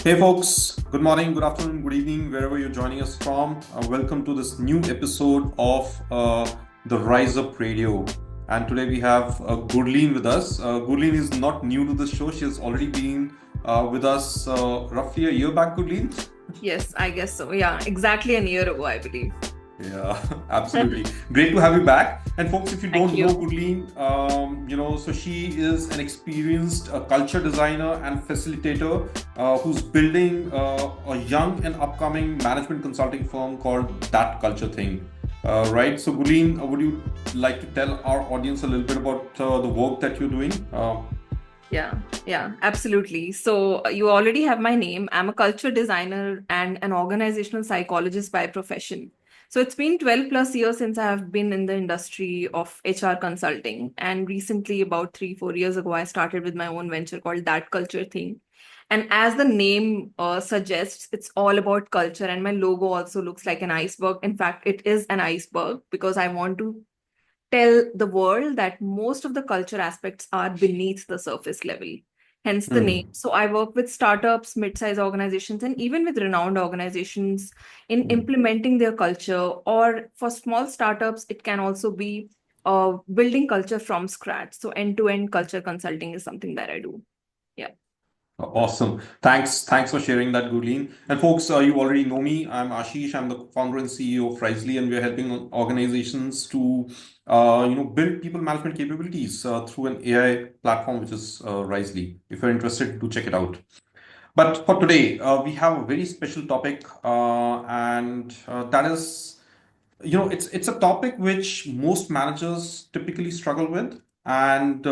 Hey folks, good morning, good afternoon, good evening, wherever you're joining us from. Welcome to this new episode of the RiseUp Radio. And today we have Gurleen with us. Gurleen is not new to the show. She has already been with us roughly a year back, Gurleen. Yes, I guess so. Yeah, exactly a year ago, I believe. Yeah, absolutely. Great to have you back. And folks, if you Thank don't know you. Gurleen, so she is an experienced culture designer and facilitator who's building a young and upcoming management consulting firm called That Culture Thing. Right. So, Gurleen, would you like to tell our audience a little bit about the work that you're doing? Yeah, absolutely. So you already have my name. I'm a culture designer and an organizational psychologist by profession. So it's been 12 plus years since I have been in the industry of HR consulting. And recently, about 3, 4 years ago, I started with my own venture called That Culture Thing. And as the name suggests, it's all about culture. And my logo also looks like an iceberg. In fact, it is an iceberg because I want to tell the world that most of the culture aspects are beneath the surface level. Hence the name. Hmm. So I work with startups, mid-sized organizations, and even with renowned organizations in Hmm. implementing their culture. Or for small startups, it can also be building culture from scratch. So end-to-end culture consulting is something that I do. Yeah. Awesome. Thanks for sharing that, Gurleen. And folks, you already know me. I'm Ashish. I'm the founder and CEO of RiseUp, and we're helping organizations to, build people management capabilities through an AI platform, which is RiseUp. If you're interested, do check it out. But for today, we have a very special topic, and that is, it's a topic which most managers typically struggle with. And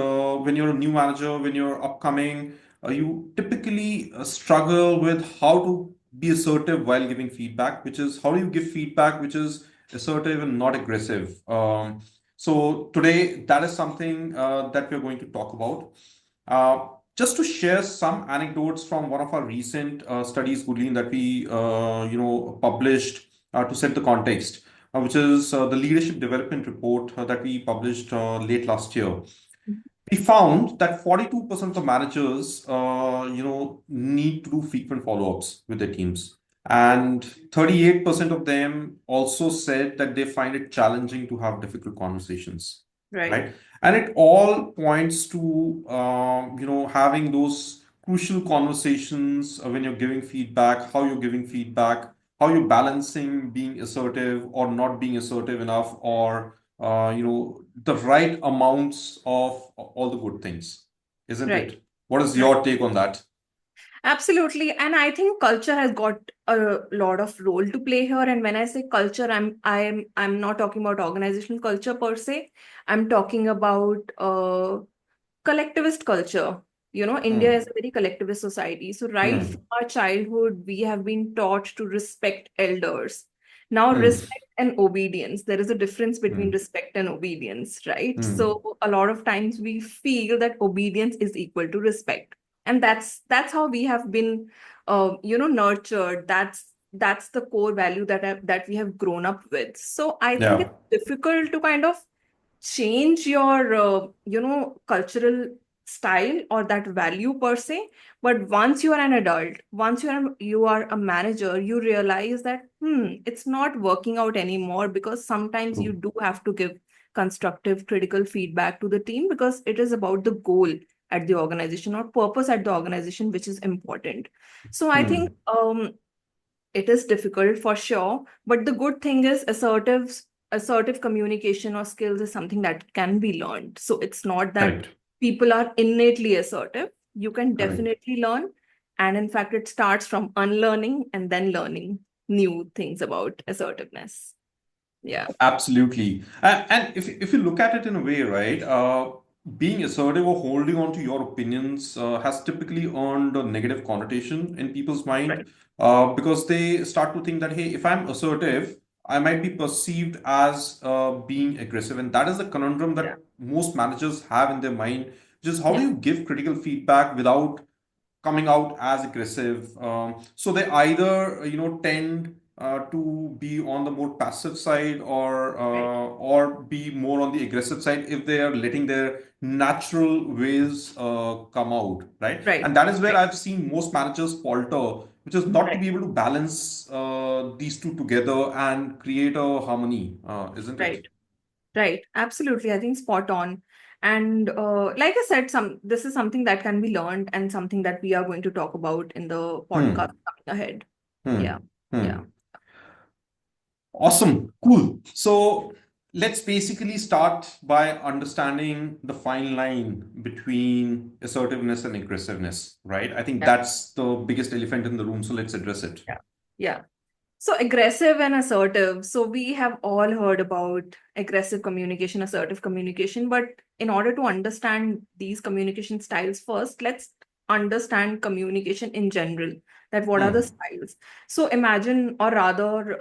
when you're a new manager, when you're upcoming, you typically struggle with how to be assertive while giving feedback, which is how do you give feedback which is assertive and not aggressive. So today, that is something that we're going to talk about. Uh, just to share some anecdotes from one of our recent studies, Gurleen, that we published to set the context, which is the leadership development report that we published late last year. We found that 42% of managers, need to do frequent follow-ups with their teams. And 38% of them also said that they find it challenging to have difficult conversations, Right. right? And it all points to, having those crucial conversations when you're giving feedback, how you're giving feedback, how you're balancing being assertive or not being assertive enough, or the right amounts of all the good things, isn't Right. it? What is Right. your take on that? Absolutely. And I think culture has got a lot of role to play here. And when I say culture, I'm not talking about organizational culture per se. I'm talking about collectivist culture. You know, India is Hmm. a very collectivist society. So right from Hmm. our childhood, we have been taught to respect elders. Now, Hmm. respect and obedience, there is a difference between Hmm. respect and obedience, right? Hmm. So a lot of times we feel that obedience is equal to respect, and that's how we have been nurtured. That's the core value that we have grown up with. So I think Yeah. it's difficult to kind of change your cultural style or that value per se. But once you are an adult, once you are a manager, you realize that it's not working out anymore, because sometimes you True. do have to give constructive critical feedback to the team, because it is about the goal at the organization or purpose at the organization, which is important. So I think Hmm. it is difficult for sure, but the good thing is assertive communication or skills is something that can be learned. So it's not that Correct. people are innately assertive. You can Correct. definitely learn. And in fact, it starts from unlearning and then learning new things about assertiveness. Yeah. Absolutely. And if you look at it in a way, right, being assertive or holding on to your opinions has typically earned a negative connotation in people's mind, Right. because they start to think that, hey, if I'm assertive, I might be perceived as being aggressive. And that is the conundrum Yeah. that most managers have in their mind, which is how do Yeah. you give critical feedback without coming out as aggressive. So they either, tend to be on the more passive side Right. or be more on the aggressive side if they are letting their natural ways come out, right? Right. And that is where Right. I've seen most managers falter, which is not to Right. be able to balance these two together and create a harmony, isn't it? Right. Right. Absolutely. I think spot on. And like I said, this is something that can be learned and something that we are going to talk about in the podcast Hmm. coming ahead. Yeah. Hmm. Yeah. Hmm. Awesome. Cool. So let's basically start by understanding the fine line between assertiveness and aggressiveness, right? I think Yeah. that's the biggest elephant in the room. So let's address it. Yeah. Yeah. So aggressive and assertive. So we have all heard about aggressive communication, assertive communication, but in order to understand these communication styles first, let's understand communication in general, that what are the Hmm. styles. So imagine, or rather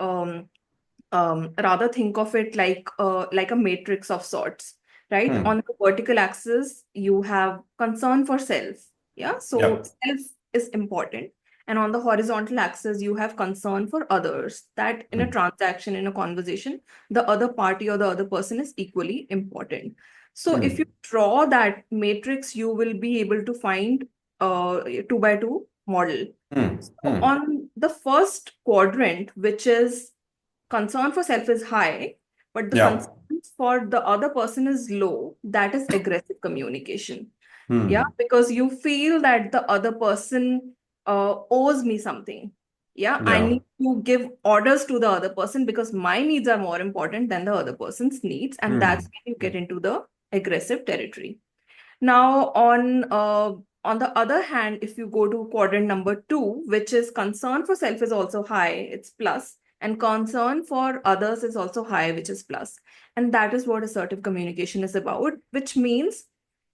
think of it like a matrix of sorts, right? On Hmm. the vertical axis, you have concern for self. Yeah, so Yeah. self is important. And on the horizontal axis, you have concern for others, that in a Hmm. transaction, in a conversation, the other party or the other person is equally important. So if you Hmm. draw that matrix, you will be able to find a 2 by 2 model. Hmm. So Hmm. on the first quadrant, which is concern for self is high, but the Yeah. concern for the other person is low, that is aggressive communication. Yeah, Hmm. because you feel that the other person owes me something. Yeah, I Yeah. need to give orders to the other person because my needs are more important than the other person's needs. And that's Hmm. when you Hmm. get into the aggressive territory. Now, on the other hand, if you go to quadrant number 2, which is concern for self is also high, it's plus, and concern for others is also high, which is plus. And that is what assertive communication is about, which means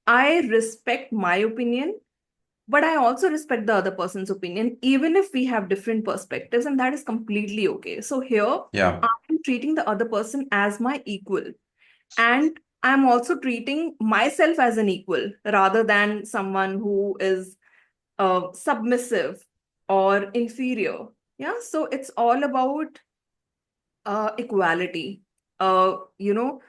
I respect my opinion, but I also respect the other person's opinion, even if we have different perspectives, and that is completely okay. So here, Yeah. I'm treating the other person as my equal. And I'm also treating myself as an equal rather than someone who is submissive or inferior. Yeah, so it's all about equality. You know,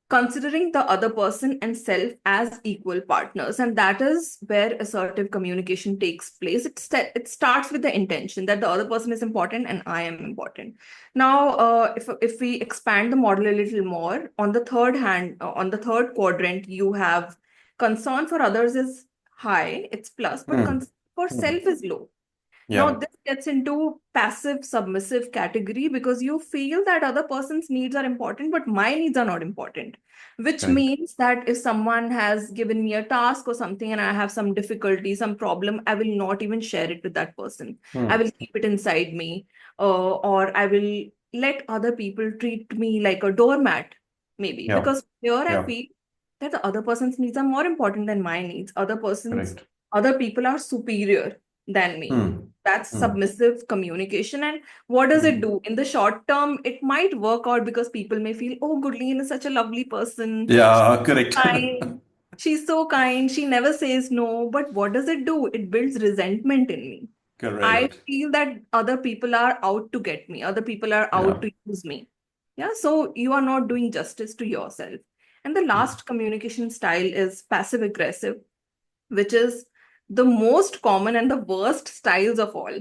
considering the other person and self as equal partners, and that is where assertive communication takes place. It starts with the intention that the other person is important and I am important. Now if we expand the model a little more, on the on the third quadrant, you have concern for others is high, it's plus, but Hmm. concern for Hmm. self is low. Now, Yeah. this gets into passive submissive category because you feel that other person's needs are important, but my needs are not important. Which Correct. means that if someone has given me a task or something and I have some difficulty, some problem, I will not even share it with that person. I Hmm. will keep it inside me, or I will let other people treat me like a doormat, maybe. Yeah. Because here I Yeah. feel that the other person's needs are more important than my needs. Correct. Other people are superior than me. Hmm. That's Hmm. submissive communication. And what does it Hmm. do? In the short term, it might work out because people may feel, oh, Gurleen is such a lovely person. She's Yeah. Correct. kind. She's so kind. She never says no. But what does it do? It builds resentment in me. I Correct. feel that other people are out to get me, other people are out Yeah. to use me. Yeah, so you are not doing justice to yourself. And the Hmm. last communication style is passive aggressive, which is the most common and the worst styles of all,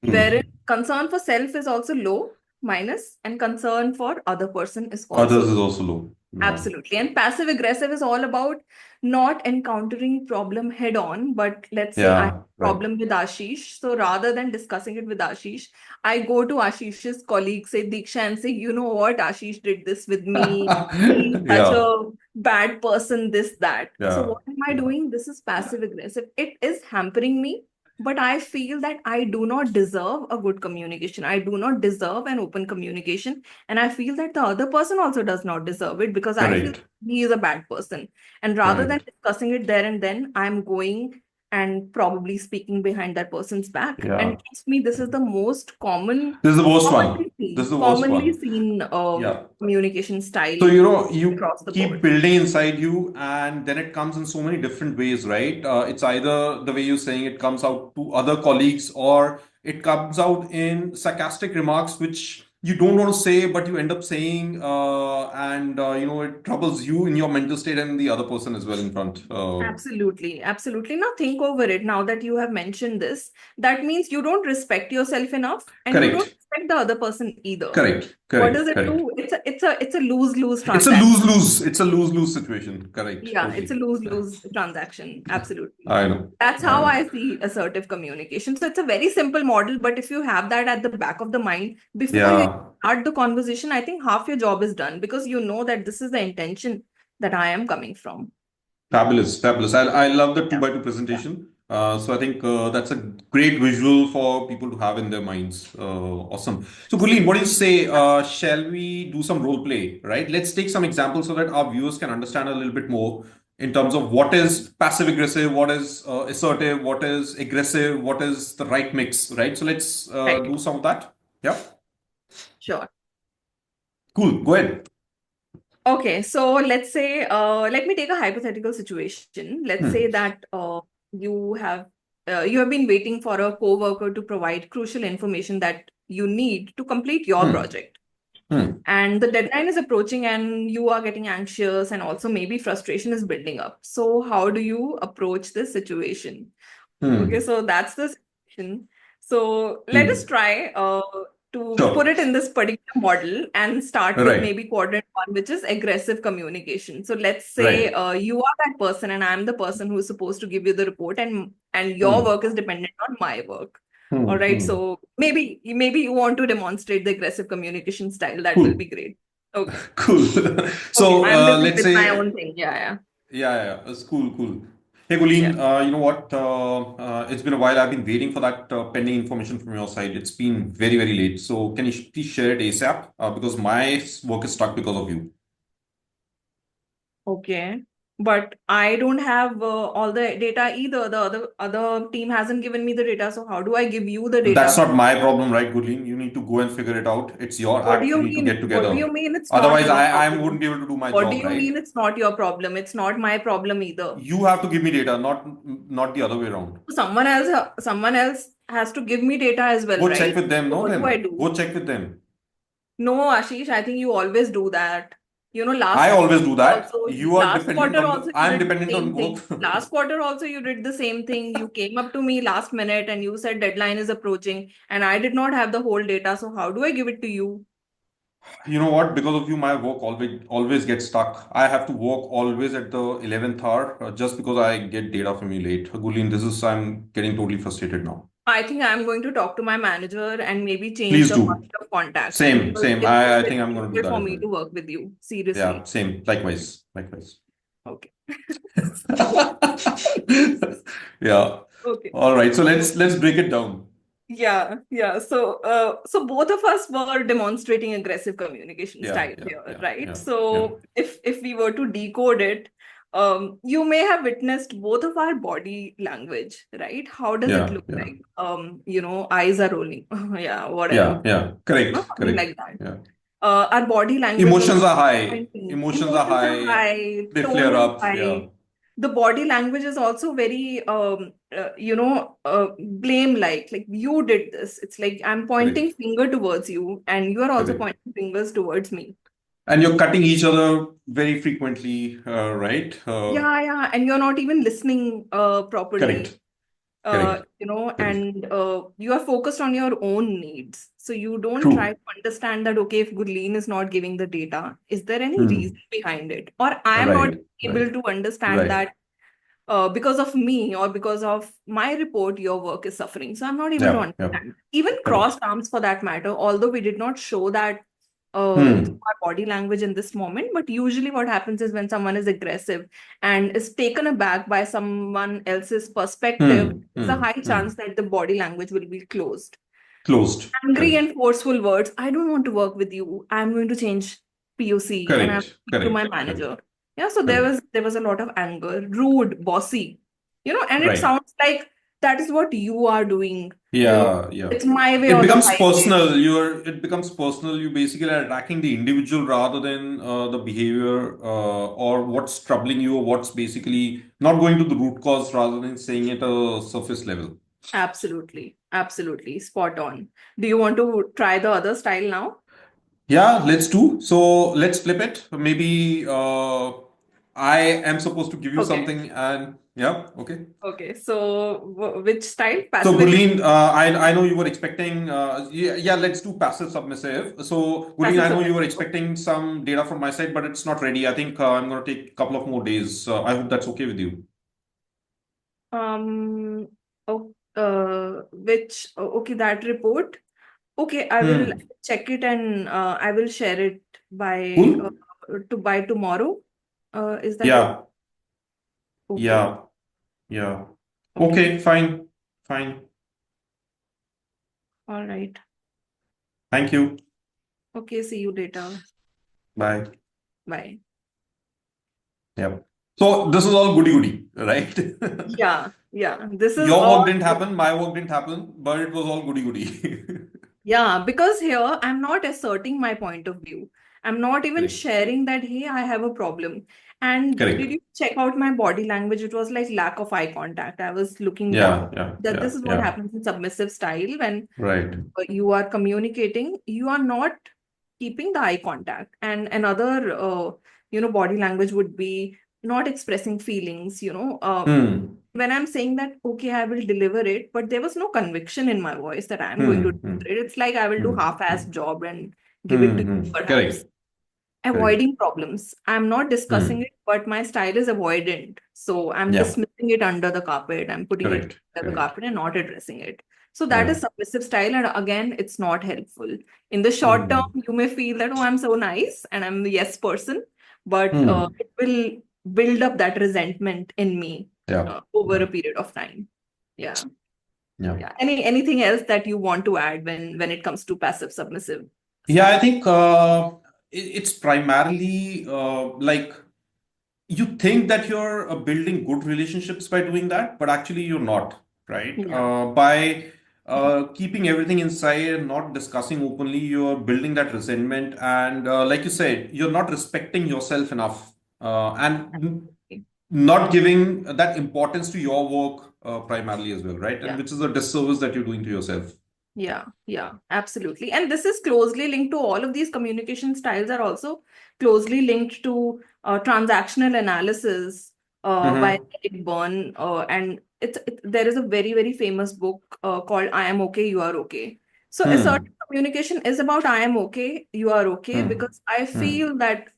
wherein Hmm. concern for self is also low, minus, and concern for other person is also Others low. is also low. Yeah. Absolutely. And passive aggressive is all about not encountering problem head on, but let's say I have Yeah. a Right. problem with Ashish. So rather than discussing it with Ashish, I go to Ashish's colleague, say Diksha, and say, you know what, Ashish did this with me. He's such Yeah. a bad person, this, that. So Yeah. what am I Yeah. doing? This is passive aggressive. It is hampering me, but I feel that I do not deserve a good communication. I do not deserve an open communication. And I feel that the other person also does not deserve it because I feel Correct. he is a bad person. And rather than Correct. discussing it there and then, I'm going and probably speaking behind that person's back. And Yeah. trust me, this is the most This is the worst one. This is the worst commonly one. seen Yeah. communication So, style you know, you across the keep board. building inside you, and then it comes in so many different ways, right? It's either the way you're saying it comes out to other colleagues, or It comes out in sarcastic remarks, which you don't want to say, but you end up saying, and it troubles you in your mental state and the other person as well in front. Absolutely, absolutely. Now think over it. Now that you have mentioned this, that means you don't respect yourself enough, and you don't Correct, respect the other person either. correct, What does correct, it correct. do? It's a lose-lose It's a transaction. lose-lose. It's a lose-lose situation. Correct, Yeah, it's a totally. lose-lose transaction. Absolutely. I know, That's I how know. I see assertive communication. So it's a very simple model, but if you have that at the back of the mind before you Yeah. start the conversation, I think half your job is done because you know that this is the intention that I am coming from. Fabulous, fabulous. I love the two Yeah. by two Yeah. presentation. So I think that's a great visual for people to have in their minds. Awesome. So Gurleen, what do you say? Shall we do some role play, right? Let's take some examples so that our viewers can understand a little bit more in terms of what is passive aggressive, what is assertive, what is aggressive, what is the right mix, right? So let's Right. do some of that. Yeah. Sure. Cool. Go ahead. Okay, so let's say, let me take a hypothetical situation. Let's say Hmm. that you have you have been waiting for a coworker to provide crucial information that you need to complete your Hmm. project. Hmm. And the deadline is approaching, and you are getting anxious, and also maybe frustration is building up. So, how do you approach this situation? Okay, Hmm. so that's the situation. So let us Hmm. try to put Sure. it in this particular model and start with Right. maybe quadrant one, which is aggressive communication. So let's say Right. you are that person and I'm the person who is supposed to give you the report, and your Hmm. work is dependent on my work. All Hmm. right, Hmm. so maybe you want to demonstrate the aggressive communication style. That will Cool. be great. Okay. Cool. Okay, So I'm busy let's with my say, own thing. Yeah, yeah. it's cool, cool. Hey, Yeah. Gulleen, you know what? It's been a while. I've been waiting for that pending information from your side. It's been very, very late. So can you please share it ASAP? Because my work is stuck because of you. Okay. But I don't have all the data either. The other team hasn't given me the data. So how do I give you the That's data? not my problem, right, Gulleen? You need to go and figure it out. It's your What do act. You you need to mean? get What do together. you mean it's not Otherwise, your I wouldn't problem? be able to do my What do job, you mean right? it's not your problem? It's not my problem either. You have to give me data, not the other way around. Someone else has to give me data as well, Go check right? with them, So no? what do I Then do? go check with them. No, Ashish, I think you always do that. You know, I always do that. You are last dependent quarter on also you I'm did the dependent on same thing. both. Last quarter also you did the same thing. You came up to me last minute and you said deadline is approaching, and I did not have the whole data. So how do I give it to you? You know what? Because of you, my work always gets stuck. I have to work always at the 11th hour just because I get data from you late. Gulin, I'm getting totally frustrated now. I think I'm going to talk to my manager and maybe change Please the do. point of contact Same, because same. it's I very think I'm going to do difficult that for as me well. to work with you. Yeah, Seriously. same. Likewise. Likewise. Okay. Yeah. Okay. All right. So let's break it down. Yeah, yeah. So both of us were demonstrating aggressive communication Yeah, style yeah, here, yeah, right? yeah, yeah, So if we were to decode it, you may have witnessed both of our body language, right? How does it yeah, look yeah, like? Eyes are rolling. Yeah, whatever. yeah, yeah. No, Correct, something correct. like that. Yeah. Our body language was Emotions also are high. pointing. Emotions are Emotions are high. high, They tone flare is up. Yeah. high. The body language is also very, blame like you did this. It's like I'm pointing Correct. finger towards you, and you are also Correct. pointing fingers towards me. And you're cutting each other very frequently, right? Yeah, yeah, and you're not even listening properly. Correct. Correct. Correct. And you are focused on your own needs. So you don't try True. to understand that, okay, if Gurleen is not giving the data, is there any reason Hmm. behind it? Or I am not Right. able Right. to understand Right. that because of me or because of my report, your work is suffering. So I'm not able to Yeah. Yeah. understand. Even Correct. crossed arms for that matter, although we did not show that through Hmm. our body language in this moment. But usually what happens is when someone is aggressive and is taken aback by someone else's perspective, Hmm. there's a Hmm. high Hmm. chance that the body language will be closed. Closed. Angry Correct. and forceful words. I don't want to work with you. I'm going to change POC and I'm Correct. speak to my Correct. Correct. manager. Yeah, so there Correct. was there was a lot of anger, rude, bossy, and it Right. sounds like that is what you are doing. Yeah. Yeah. It's my way It or the becomes highway. personal. It becomes personal. You basically are attacking the individual rather than the behavior or what's troubling you or what's basically not going to the root cause rather than saying it at a surface level. Absolutely. Absolutely. Spot on. Do you want to try the other style now? Yeah, let's do. So let's flip it. Maybe I am supposed to give you Okay. something, and yeah, okay. Okay. So which style? So Passive aggressive, Gurleen, I know you were expecting yeah, let's do passive submissive. So Gurleen, passive I know you were submissive. expecting some data from my side, but it's not ready. I think I'm going to take a couple of more days. I hope that's okay with you. Um, okay, that report. Okay, I will Hmm. check it and I will share it Cool. by tomorrow. Is that okay? Yeah. Okay, Yeah. Yeah. okay. Okay. Fine. Fine. All right. Thank you. Okay, see you later. Bye. Bye. Yeah. So this is all goody goody, right? Yeah, yeah. This is Your all. work didn't happen, my work didn't happen, but it was all goody goody. Yeah, because here I'm not asserting my point of view. I'm not even Correct. sharing that, hey, I have a problem. And did Correct. you check out my body language? It was like lack of eye contact. I was looking down. Yeah. Yeah. That Yeah. this is what Yeah. happens in submissive style when Right. you are communicating, you are not keeping the eye contact. And another, body language would be not expressing feelings. Hmm. When I'm saying that, okay, I will deliver it, but there was no conviction in my voice that I'm going to Hmm. Hmm. deliver it. It's like I will do Hmm. half-ass Hmm. job and give it Hmm. to you, Hmm. perhaps. Correct. Correct. Avoiding problems. I'm not discussing Hmm. it, but my style is avoidant. So I'm Yeah. dismissing it under the carpet. I'm putting it Correct. under the Correct. carpet and not addressing it. So that Yeah. is submissive style. And again, it's not helpful. In the short term, Hmm. you may feel that, oh, I'm so nice and I'm the yes person, but Hmm. it will build up that resentment in me Yeah. over Yeah. a period of time. Yeah. Yeah. Yeah. Anything else that you want to add when it comes to passive submissive Yeah. I style? think it's primarily like you think that you're building good relationships by doing that, but actually you're not, right? Yeah. By keeping everything inside and not discussing openly, you're building that resentment. And like you said, you're not respecting yourself enough and not giving that importance to your work primarily as well, right? And Yeah. which is a disservice that you're doing to yourself. Yeah, absolutely. And this is closely linked to all of these communication styles are also closely linked to transactional analysis by Mm-hmm. Eric Berne. And there is a very, very famous book called I Am Okay, You Are Okay. So assertive Hmm. communication is about I am okay, you are okay, Hmm. because I Hmm. feel that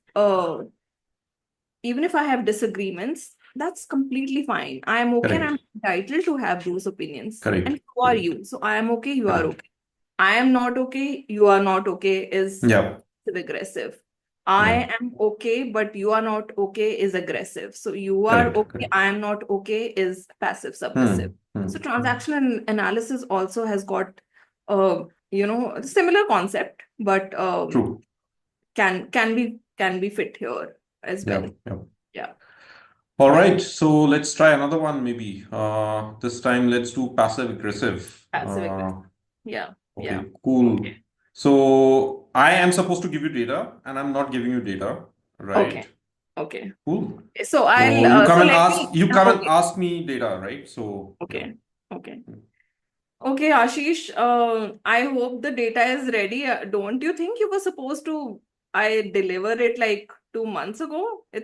even if I have disagreements, that's completely fine. I am okay and I'm Correct. entitled to have those opinions. Correct. And so are Correct. you. So I am okay, you are Correct. okay. I am not okay, you are not okay is Yeah. aggressive. Yeah. I am okay, but you are not okay is aggressive. So you are Correct. okay, Correct. I am not okay is passive submissive. Hmm. Hmm. So Hmm. transactional analysis also has got a similar concept, but True. can be fit here as well. Yeah. Yeah. Yeah, All right. So let's try another one maybe. This time let's do passive aggressive. passive aggressive. Yeah, yeah. Okay. Cool. Okay. So I am supposed to give you data and I'm not giving you data, right? Okay. Okay. Cool. So So I'll you come so and let ask me you come and okay. ask me data, right? So yeah. Okay. Okay. Okay, Ashish, I hope the data is ready. Don't you think you were supposed to I deliver it like 2 months ago? I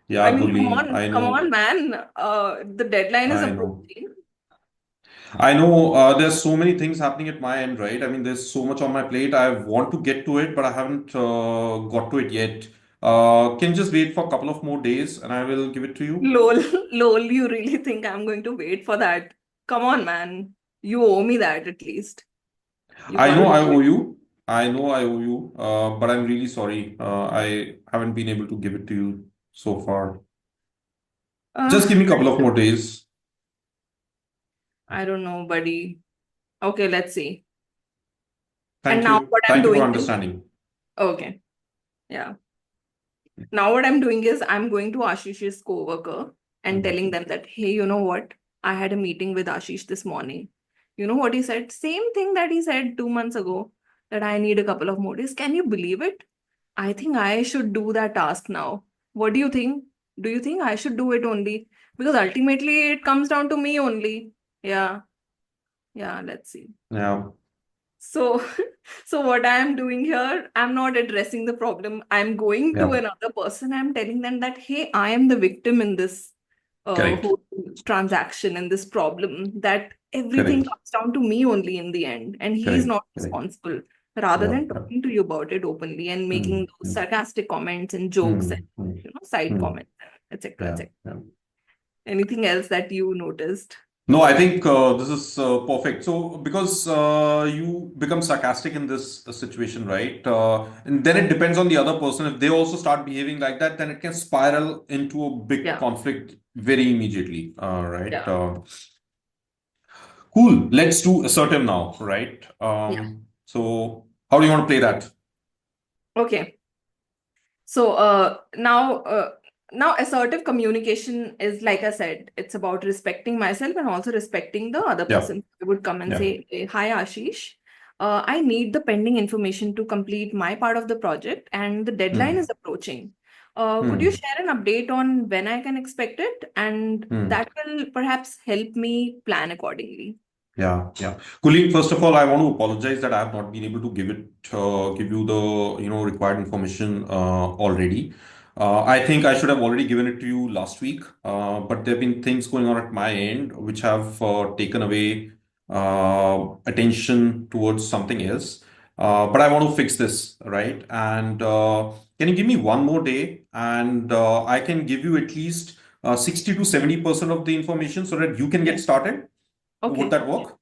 Yeah, mean, Gurleen, come on, man. The deadline is I know. approaching. I know there's so many things happening at my end, right? I mean, there's so much on my plate. I want to get to it, but I haven't got to it yet. Can you just wait for a couple of more days and I will give it to you? Lol, lol, you really think I'm going to wait for that? Come on, man. You owe me that at least. You I know can't I do owe it. you. I know I owe you, but I'm really sorry. I haven't been able to give it to you so far. Just give me a couple of more days. I don't know, buddy. Okay, let's see. And Thank now you. what I'm Thank you for doing is, understanding. okay, yeah. Now what I'm doing is I'm going to Ashish's coworker and Mhm. telling them that, hey, you know what? I had a meeting with Ashish this morning. You know what he said? Same thing that he said 2 months ago that I need a couple of more days. Can you believe it? I think I should do that task now. What do you think? Do you think I should do it only? Because ultimately it comes down to me only. Yeah. Yeah. Let's see. Yeah. So, so what I am doing here, I'm not addressing the problem. I'm going to Yeah. another person. I'm telling them that, hey, I am the victim in this Correct. whole transaction and this problem, that everything Correct. comes down to me only in the end, and he is Correct. not Correct. responsible, rather Yeah. than Yeah. talking to you about it openly and making those Mm. sarcastic comments and jokes and, Mm. Mm. side Mm. comments, etc., Yeah. etc. Yeah. Anything else that you noticed? No, I think this is perfect. So, because you become sarcastic in this situation, right? And then it depends on the other person. If they also start behaving like that, then it can spiral into a big Yeah. conflict very immediately, right? Yeah. Cool. Let's do assertive now, right? Yeah. So, how do you want to play that? Okay. So now assertive communication is, like I said, it's about respecting myself and also respecting the other Yeah. person. I would come and Yeah. say, "Hi, Ashish. I need the pending information to complete my part of the project, and the deadline Hmm. is approaching. Could you Hmm. share an update on when I can expect it? And Hmm. that will perhaps help me plan accordingly." Yeah, yeah. Gurleen, first of all, I want to apologize that I have not been able to give you the, required information already. I think I should have already given it to you last week, but there have been things going on at my end which have taken away attention towards something else. But I want to fix this, right? And can you give me one more day, and I can give you at least 60 to 70% of the information so that you can get Okay. started? Would Okay. that work?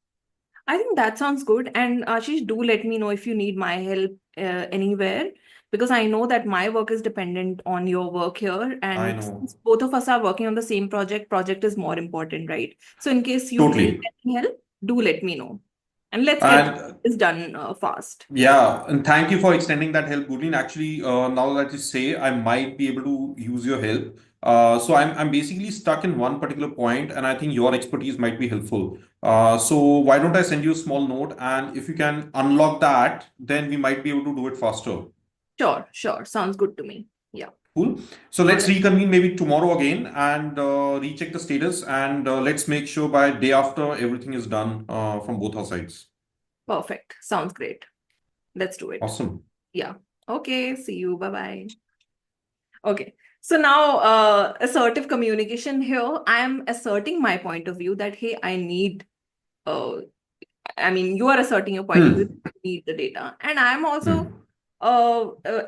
I think that sounds good. And Ashish, do let me know if you need my help anywhere, because I know that my work is dependent on your work here. I And know. since both of us are working on the same project is more important, right? So in case you need Totally. any help, do let me know. And let's get And this done fast. yeah, and thank you for extending that help, Gurleen. Actually, now that you say, I might be able to use your help. So I'm basically stuck in one particular point, and I think your expertise might be helpful. So why don't I send you a small note, and if you can unlock that, then we might be able to do it faster. Sure, sure. Sounds good to me. Yeah. Cool. So All let's right. reconvene maybe tomorrow again and recheck the status, and let's make sure by day after everything is done from both our sides. Perfect. Sounds great. Let's do it. Awesome. Yeah. Okay. See you. Bye bye. Okay. So now, assertive communication here, I am asserting my point of view that, hey, uh, I mean, you are asserting your point of view, Hmm. that you need the data. And I'm also Hmm.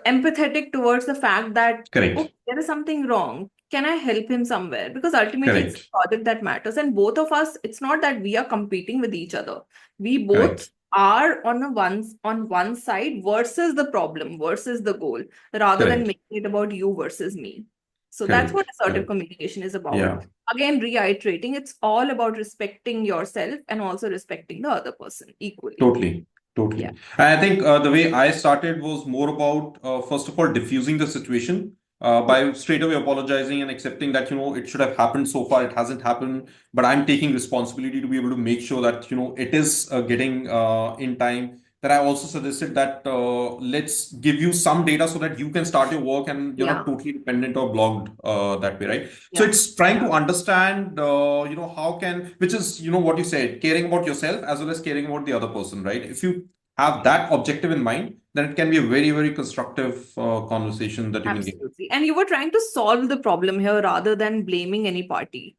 empathetic towards the fact that, Correct. okay, there is something wrong. Can I help him somewhere? Because ultimately it's the Correct. project that matters. And both of us, it's not that we are competing with each other. We both Correct. are on one side versus the problem, versus the goal, rather than Correct. making it about you versus me. So that's what Correct. assertive Correct. communication is about. Yeah. Again, reiterating, it's all about respecting yourself and also respecting the other person equally. Totally, Yeah. totally. And I think the way I started was more about, first of all, diffusing the situation Yeah. by straight away apologizing and accepting that, it should have happened so far. It hasn't happened, but I'm taking responsibility to be able to make sure that, it is getting in time. That I also suggested that let's give you some data so that you can start your work and you're not Yeah. totally dependent or blocked that way, right? So Yeah. it's trying to understand, how can, which is, what you said, caring about yourself as well as caring about the other person, right? If you have that objective in mind, then it can be a very, very constructive conversation that you can get. Absolutely. And you were trying to solve the problem here rather than blaming any party.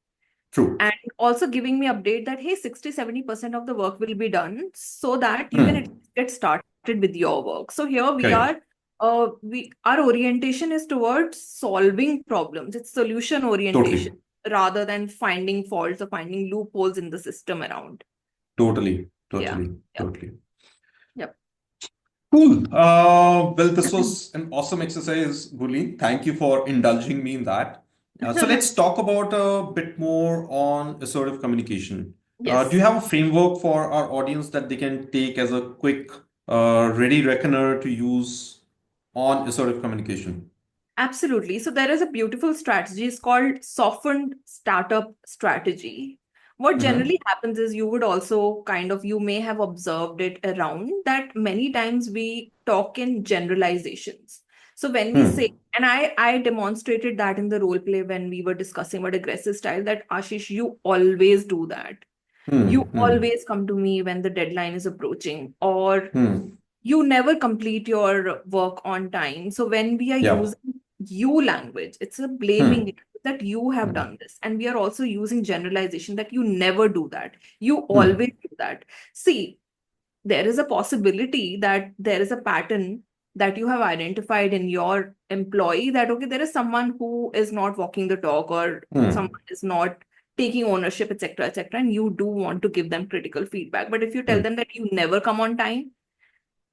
True. And also giving me update that, hey, 60-70% of the work will be done so that you can at Hmm. least get started with your work. So here we Correct. are, we our orientation is towards solving problems. It's solution orientation Totally. rather than finding faults or finding loopholes in the system around. Totally. Yeah. Totally. Yep. Totally. Yep. Cool. Well, this was an awesome exercise, Gurleen. Thank you for indulging me in that. So let's talk about a bit more on assertive communication. Do you Yes. have a framework for our audience that they can take as a quick, ready reckoner to use on assertive communication? Absolutely. So there is a beautiful strategy. It's called softened startup strategy. What Mm-hmm. generally happens is you would also you may have observed it around that many times we talk in generalizations. So when we say, Hmm. and I demonstrated that in the role play when we were discussing about aggressive style, that Ashish, you always do that. You Hmm. always come to me when the deadline is approaching, or Hmm. you never complete your work on time. So when we are Yeah. using you language, it's a blaming Hmm. it that you have Hmm. done this. And we are also using generalization that you never do that. You Hmm. always do that. See, there is a possibility that there is a pattern that you have identified in your employee, that okay, there is someone who is not walking the talk, or Hmm. someone is not taking ownership, etc., etc., and you do want to give them critical feedback. But if you tell Hmm. them that you never come on time,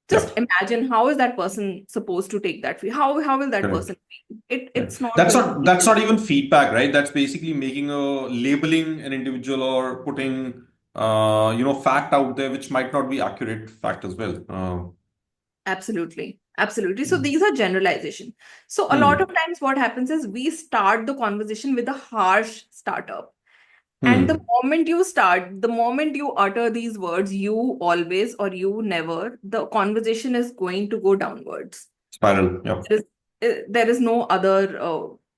just Yeah. imagine, how is that person supposed to take that how will that Correct. person feel? Correct. It's not That's going to not be that's not even feedback, right? That's basically making a labeling an individual or putting fact out there which might not be accurate fact as well. Absolutely. Absolutely. So Hmm. these are generalization. So a lot of Hmm. times what happens is we start the conversation with a harsh startup. And the Hmm. moment you start, the moment you utter these words, you always or you never, the conversation is going to go downwards. Spiral. Yeah. There is, there is no other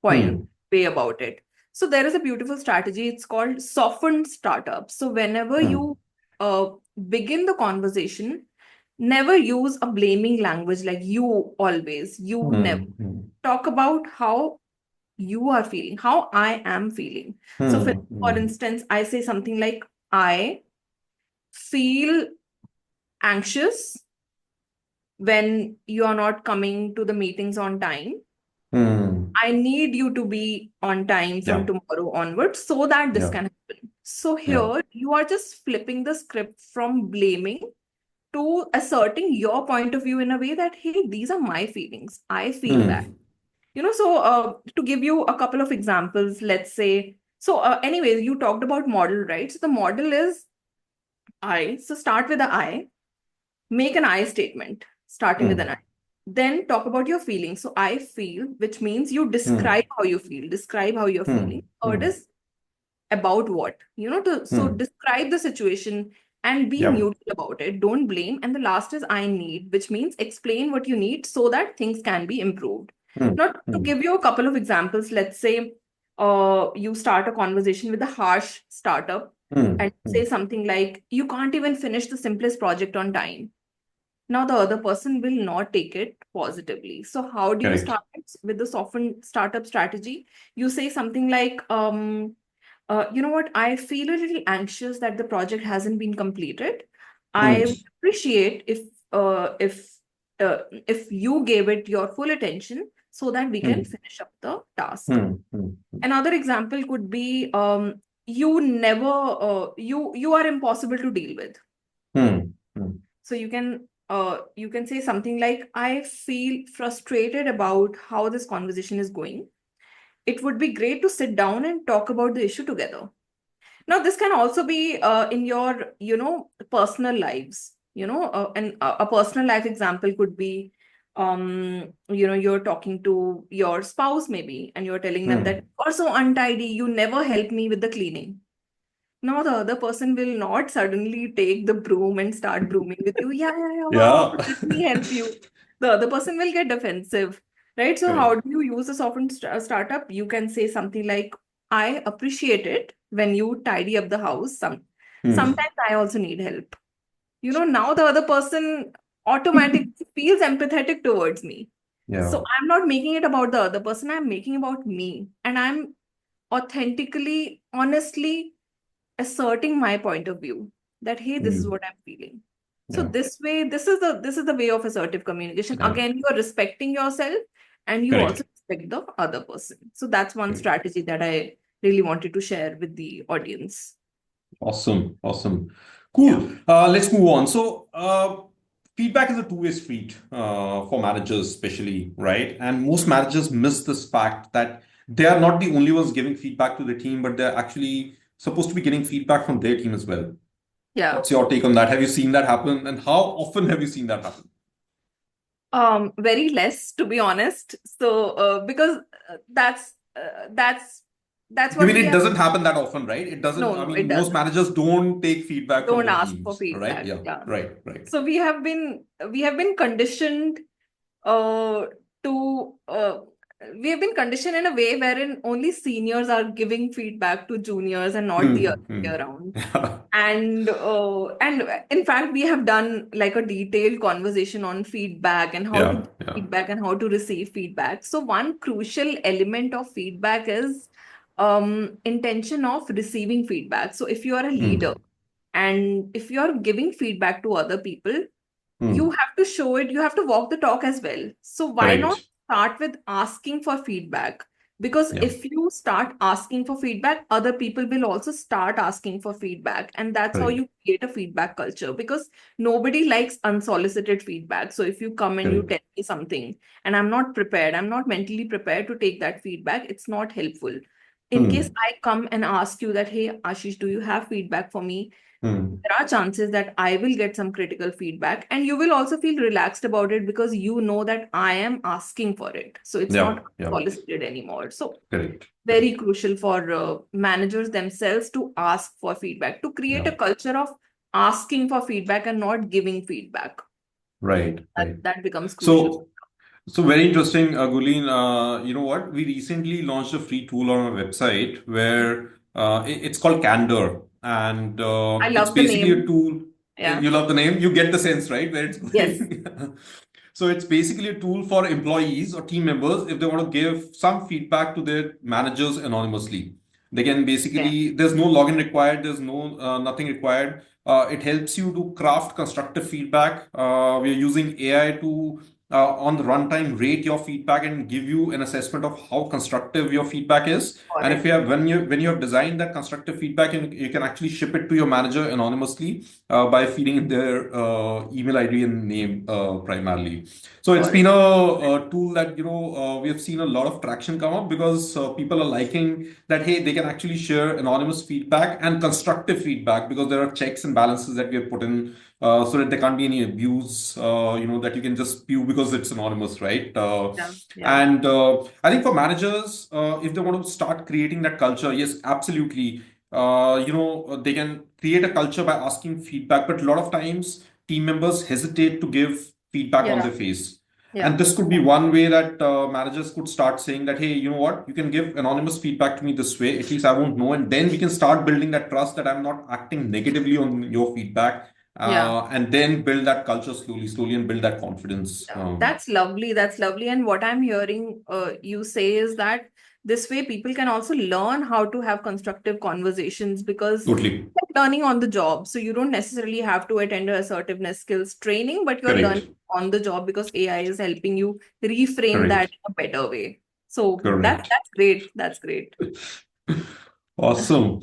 point Hmm. way about it. So there is a beautiful strategy. It's called softened startup. So whenever Hmm. you uh, begin the conversation, never use a blaming language like you always, you never. Hmm. Hmm. Talk about how you are feeling, how I am feeling. So Hmm. for Hmm. instance, I say something like, I feel anxious when you are not coming to the meetings on time. Hmm. I need you to be on time from Yeah. tomorrow onwards so that this Yeah. can happen. So Yeah. here you are just flipping the script from blaming to asserting your point of view in a way that, hey, these are my feelings. I feel that. Hmm. So to give you a couple of examples, let's say, so anyways, you talked about model, right? So the model is I. So start with the I, make an I statement, starting with an Hmm. I. Then talk about your feelings. So I feel, which means you Hmm. describe how you feel, describe how you're Hmm. feeling. Third Hmm. is about what, so Hmm. describe the situation and be Yeah. neutral about it. Don't blame. And the last is I need, which means explain what you need so that things can be improved. Hmm. Now, to Hmm. give you a couple of examples, let's say you start a conversation with a harsh startup Hmm. and Hmm. say something like, you can't even finish the simplest project on time. Now, the other person will not take it positively. So, how do you Correct. start it? With the softened startup strategy? You say something like, you know what? I feel a little anxious that the project hasn't been completed. I would Hmm. appreciate if you gave it your full attention so that we can Hmm. finish up the task. Hmm. Hmm. Another example could be you are impossible to deal with. Hmm. Hmm. So you can say something like, I feel frustrated about how this conversation is going. It would be great to sit down and talk about the issue together. Now, this can also be in your, personal lives. And a personal life example could be, you're talking to your spouse maybe, and you're telling them that Hmm. you're so untidy, you never help me with the cleaning. Now, the other person will not suddenly take the broom and start brooming with you. Yeah, yeah, yeah, wow, Yeah. let me help you. The other person will get defensive, right? So, how Correct. do you use a softened startup? You can say something like, I appreciate it when you tidy up the house. Hmm. Sometimes I also need help. Now the other person automatically feels empathetic towards me. Yeah. So, I'm not making it about the other person, I'm making about me. And I'm authentically, honestly asserting my point of view that, hey, this is Hmm. what I'm feeling. So Yeah. this way, this is the way of assertive communication. Yeah. Again, you are respecting yourself and you also Correct. respect the other person. So that's one Correct. strategy that I really wanted to share with the audience. Awesome. Awesome. Yeah. Cool. Let's move on. So, feedback is a two-way street for managers, especially, right? And most managers miss this fact that they are not the only ones giving feedback to the team, but they're actually supposed to be getting feedback from their team as well. Yeah. What's your take on that? Have you seen that happen? And how often have you seen that happen? Very less, to be honest. So because that's I what mean, we it are. doesn't happen that often, right? It doesn't. No, I no, mean, it most doesn't. managers don't take feedback from Don't their ask for teams, right? feedback. Yeah, Yeah. right, right. So we have been conditioned uh, to we have been conditioned in a way wherein only seniors are giving feedback to juniors and not the other way Hmm. around. Yeah. And in fact, we have done like a detailed conversation on feedback and how to Yeah. give Yeah. feedback and how to receive feedback. So one crucial element of feedback is intention of receiving feedback. So if you are a leader Hmm. and if you are giving feedback to other people, you Hmm. have to show it, you have to walk the talk as well. So why not Correct. start with asking for feedback? Because Yeah. if you start asking for feedback, other people will also start asking for feedback. And that's how Correct. you create a feedback culture, because nobody likes unsolicited feedback. So if you come and you Correct. tell me something and I'm not prepared, I'm not mentally prepared to take that feedback, it's not helpful. In case Hmm. I come and ask you that, hey, Ashish, do you have feedback for me? Hmm. There are chances that I will get some critical feedback, and you will also feel relaxed about it because you know that I am asking for it. So it's Yeah. not Yeah. solicited anymore. So Correct. very Correct. crucial for managers themselves to ask for feedback, to create Yeah. a culture of asking for feedback and not giving feedback. Right. That Right. that becomes crucial. So very interesting, Gurleen. You know what? We recently launched a free tool on our website where it's called Candor, and I it's love the basically a name. tool. Yeah. You love the name. You get the sense, right? Where it's Yes. going. So it's basically a tool for employees or team members if they want to give some feedback to their managers anonymously. They can Okay. basically, there's no login required, there's no nothing required. It helps you to craft constructive feedback. We are using AI to on the runtime rate your feedback and give you an assessment of how constructive your feedback is. Got And if it. you have when you have designed that constructive feedback, you can actually ship it to your manager anonymously by feeding in their email ID and name primarily. So it's Got it. been a tool that we have seen a lot of traction come up because people are liking that. Hey, they can actually share anonymous feedback and constructive feedback because there are checks and balances that we have put in so that there can't be any abuse. That you can just spew because it's anonymous, right? Yeah. Yeah. And I think for managers, if they want to start creating that culture, yes, absolutely. They can create a culture by asking feedback, but a lot of times team members hesitate to give feedback on Yeah. their face. And Yeah. this could be one way that managers could start saying that, hey, you know what, you can give anonymous feedback to me this way. At least I won't know. And then we can start building that trust that I'm not acting negatively on your feedback. Yeah. And then build that culture slowly, slowly, and build that confidence. Yeah, that's lovely. That's lovely. And what I'm hearing you say is that this way people can also learn how to have constructive conversations, because Totally. you're learning on the job. So you don't necessarily have to attend a assertiveness skills training, but you're learning Correct. on the job because AI is helping you reframe that Correct. in a better way. So that's Correct. that's great. That's great. Awesome.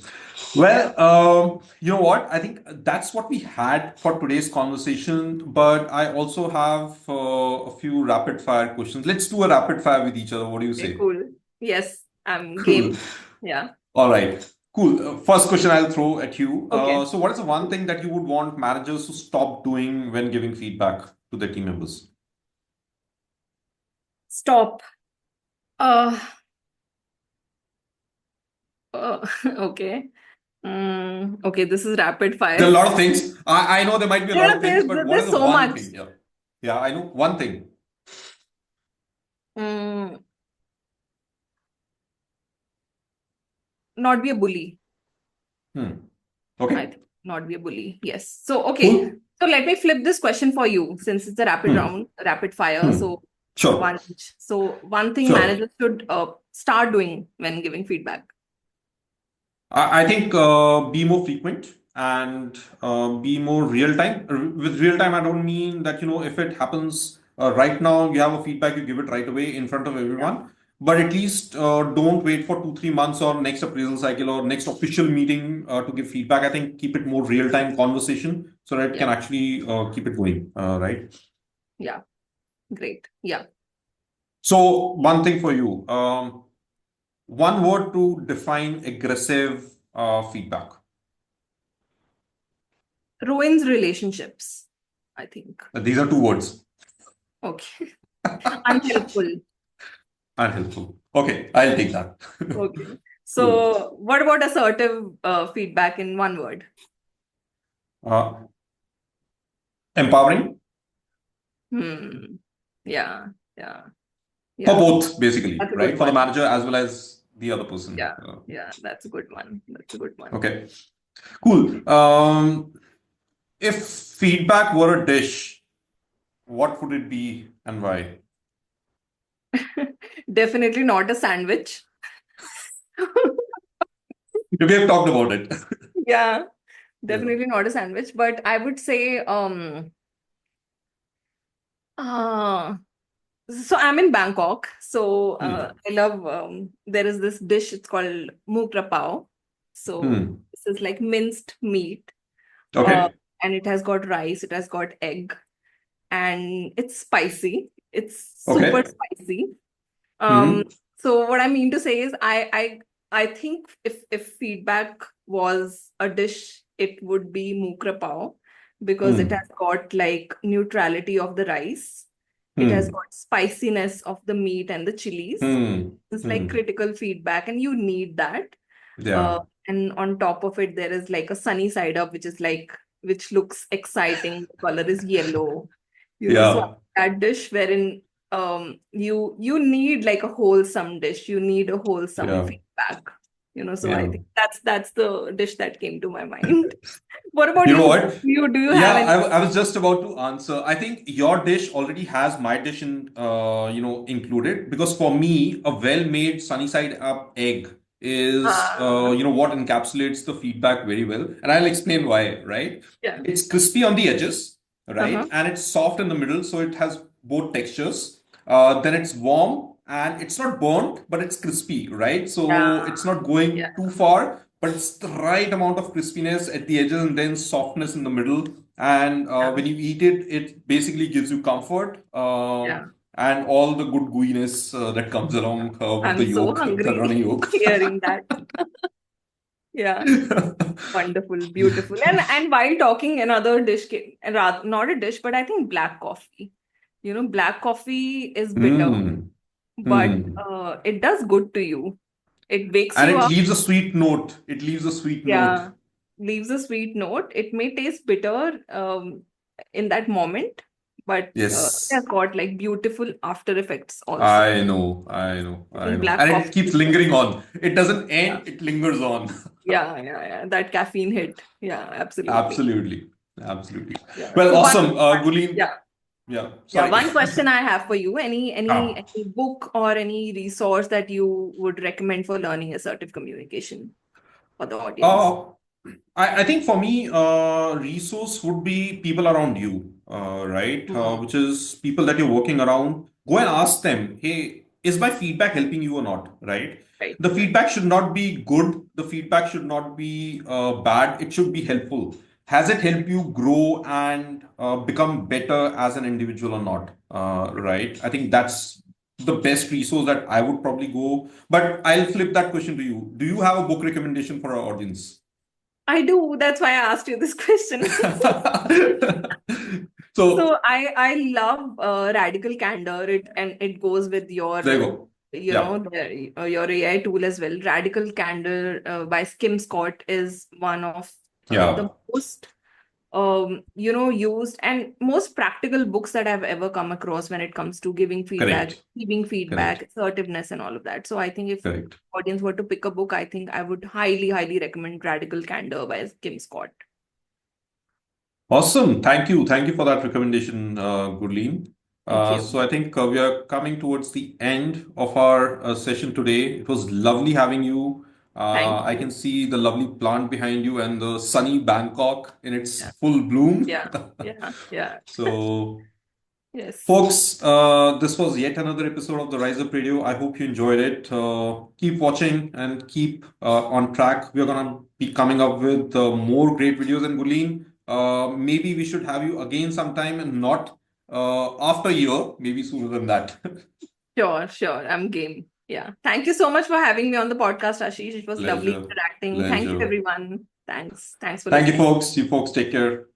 Well, you know what? I think that's what we had for today's conversation. But I also have a few rapid fire questions. Let's do a rapid fire with each other. What do you Okay, say? cool. Yes, I'm game. Cool. Yeah. All right. Cool. First question I'll throw at you. Okay. So, what is the one thing that you would want managers to stop doing when giving feedback to their team members? Stop. Uh, okay. Okay, this is rapid There are fire. a lot of things. I know there might be a lot Yeah, of things, but what is there's the so one much. thing? Yeah. Yeah, I know one thing. Mm, not be a bully. Hmm. I Okay. think not be a bully. Yes. So, okay. Cool. So let me flip this question for you, since it's a rapid Hmm. round, rapid fire. Hmm. So Sure. one each. So one thing Sure. managers should start doing when giving feedback. I think be more frequent and be more real time. With real time, I don't mean that, if it happens right now, you have a feedback, you give it right away in front of Yeah. everyone. But at least don't wait for 2, 3 months or next appraisal cycle or next official meeting to give feedback. I think keep it more real time conversation so that it Yeah. can actually keep it going, right? Yeah. Great. Yeah. So, one thing for you, one word to define aggressive feedback. Ruins relationships, I think. These are two words. Okay. Unhelpful. Unhelpful. Okay, I'll take that. Okay. Cool. So what about assertive feedback in one word? Uh, Empowering. Hmm. Yeah. Yeah. For Yeah, both, basically, that's a right? good For the one. manager as well as the other person. Yeah, yeah, that's a good one. That's a good one. Okay, cool. If feedback were a dish, what would it be and why? Definitely not a sandwich. We have talked about it. Yeah, Yeah. definitely not a sandwich, but I would say uh so I'm in Bangkok. So Hmm. I love there is this dish, it's called mugra pao. So Hmm. this is like minced meat. Uh Okay. and it has got rice, it has got egg, and it's spicy. It's super Okay. spicy. Um, Hmm. so what I mean to say is I think if feedback was a dish, it would be mukra pao because it Hmm. has got like neutrality of the rice. It has Hmm. got spiciness of the meat and the chilies. Hmm. It's like Hmm. critical feedback, and you need that. Uh, Yeah. and on top of it, there is like a sunny side up, which is like which looks exciting. The color is yellow, so Yeah. that dish wherein you need like a wholesome dish, you need a wholesome Yeah. feedback, so I Yeah. think that's the dish that came to my mind. What about You know you? what? Do you Yeah, have any? I was just about to answer. I think your dish already has my dish included because for me, a well-made sunny side up egg is, uh, what encapsulates the feedback very well. And I'll explain why, right? yeah. It's crispy on the edges, right? Uh-huh. And it's soft in the middle, so it has both textures. Then it's warm and it's not burnt, but it's crispy, right? Yeah, So it's not yeah, going too far, but it's the right amount of crispiness at the edges and then softness in the middle. And yeah, when you eat it, it basically gives you comfort yeah. and all the good gooiness that comes along with the I'm so yolk, the runny hungry yolk. hearing that. Yeah. Wonderful, beautiful. And while talking, another dish came, and rather not a dish, but I think black coffee. Black coffee is bitter, Hmm. but Hmm. it does good to you. It wakes And you it up. leaves a sweet note. It leaves a sweet note. Yeah, leaves a sweet note. It may taste bitter in that moment, but it has Yes. got like beautiful after effects also. I know, I know, I I think know. black And it coffee keeps is just, lingering on. It doesn't yeah, end, it lingers on. yeah, yeah, yeah. That caffeine hit. Yeah, absolutely. Absolutely. Absolutely. Yeah. Well, So awesome. Gulin, yeah, yeah, yeah. sorry. One question I have for you: Ah. any book or any resource that you would recommend for learning assertive communication for the audience? Uh, I think for me, resource would be people around you, right? Hmm. Which is people that you're working around. Go and ask them, hey, is my feedback helping you or not? Right? Right, The right. feedback should not be good. The feedback should not be bad. It should be helpful. Has it helped you grow and become better as an individual or not? Right? I think that's the best resource that I would probably go. But I'll flip that question to you. Do you have a book recommendation for our audience? I do. That's why I asked you this question. So So I love radical candor. It goes with your there you go. Yeah, your AI tool as well. Radical candor by Skim Scott is one of the yeah, most used and most practical books that I've ever come across when it comes to correct, giving correct, feedback, assertiveness, and all of that. So I think if correct. audience were to pick a book, I think I would highly, highly recommend Radical Candor by Kim Scott. Awesome. Thank you for that recommendation, Gurleen. Thank So you. I think we are coming towards the end of our session today. It was lovely having you. Thank I can you. see the lovely plant behind you and the sunny Bangkok in its Yeah, full bloom. yeah, yeah, yeah. So Yes. folks, this was yet another episode of the RiseUp Radio. I hope you enjoyed it. Keep watching and keep on track. We're going to be coming up with more great videos. And Gulleen, maybe we should have you again sometime and not after a year, maybe sooner than that. Sure, sure. I'm game. Yeah. Thank you so much for having me on the podcast, Ashish. It was lovely Pleasure. interacting. Thank you, Pleasure. everyone. Thanks. Thanks for Thank you, listening. folks. You folks take care.